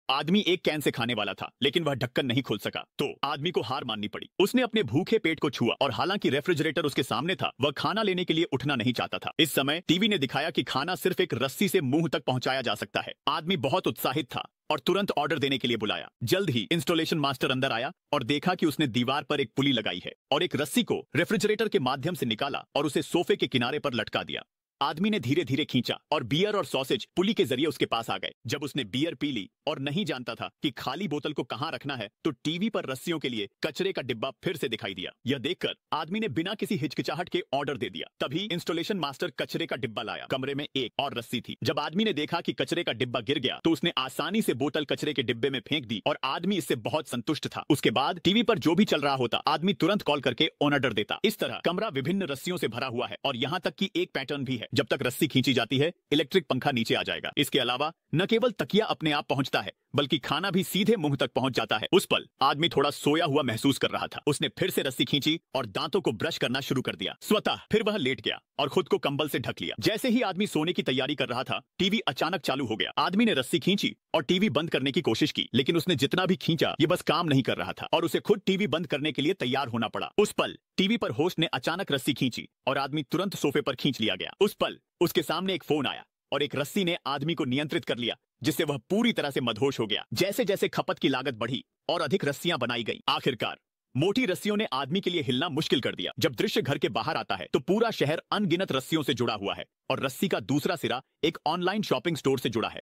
आदमी एक can say खाने वाला था, लेकिन वह ढक्कन नहीं खोल सका, तो आदमी को हार माननी पड़ी। उसने अपने भूखे पेट को छुआ और हालांकि रेफ्रिजरेटर उसके सामने था, वह खाना लेने के लिए उठना नहीं चाहता था। इस समय टीवी ने दिखाया कि खाना सिर्फ एक रस्सी से मुंह तक पहुंचाया जा सकता है। आदमी बहुत उत्साहित था और तुरंत ऑर्डर देने के लिए बुलाया। जल्द ही इंस्टॉलेशन मास्टर अंदर आया और देखा कि उसने दीवार पर एक पुली लगाई है और एक रस्सी को रेफ्रिजरेटर के माध्यम से निकाला और उसे सोफे के किनारे पर लटका दिया। आदमी ने धीरे धीरे खींचा और बियर और सॉसेज पुली के जरिए उसके पास आ गए। जब उसने बियर पी ली और नहीं जानता था कि खाली बोतल को कहां रखना है, तो टीवी पर रस्सियों के लिए कचरे का डिब्बा फिर से दिखाई दिया। यह देखकर आदमी ने बिना किसी हिचकिचाहट के ऑर्डर दे दिया। तभी इंस्टॉलेशन मास्टर कचरे का डिब्बा लाया। कमरे में एक और रस्सी थी। जब आदमी ने देखा कि कचरे का डिब्बा गिर गया, तो उसने आसानी से बोतल कचरे के डिब्बे में फेंक दी और आदमी इससे बहुत संतुष्ट था। उसके बाद टीवी पर जो भी चल रहा होता, आदमी तुरंत कॉल करके ऑर्डर देता। इस तरह कमरा विभिन्न रस्सियों से भरा हुआ है और यहाँ तक कि एक पैटर्न भी है। जब तक रस्सी खींची जाती है, इलेक्ट्रिक पंखा नीचे आ जाएगा। इसके अलावा न केवल तकिया अपने आप पहुंचता है, बल्कि खाना भी सीधे मुंह तक पहुंच जाता है। उस पल आदमी थोड़ा सोया हुआ महसूस कर रहा था। उसने फिर से रस्सी खींची और दांतों को ब्रश करना शुरू कर दिया। स्वतः फिर वह लेट गया और खुद को कंबल से ढक लिया। जैसे ही आदमी सोने की तैयारी कर रहा था, टीवी अचानक चालू हो गया। आदमी ने रस्सी खींची और टीवी बंद करने की कोशिश की, लेकिन उसने जितना भी खींचा, ये बस काम नहीं कर रहा था और उसे खुद टीवी बंद करने के लिए तैयार होना पड़ा। उस पल टीवी पर होस्ट ने अचानक रस्सी खींची और आदमी तुरंत सोफे पर खींच लिया गया। उस पल उसके सामने एक फोन आया और एक रस्सी ने आदमी को नियंत्रित कर लिया, जिससे वह पूरी तरह से मदहोश हो गया। जैसे जैसे खपत की लागत बढ़ी और अधिक रस्सियां बनाई गई, आखिरकार मोटी रस्सियों ने आदमी के लिए हिलना मुश्किल कर दिया। जब दृश्य घर के बाहर आता है, तो पूरा शहर अनगिनत रस्सियों से जुड़ा हुआ है और रस्सी का दूसरा सिरा एक ऑनलाइन शॉपिंग स्टोर से जुड़ा है।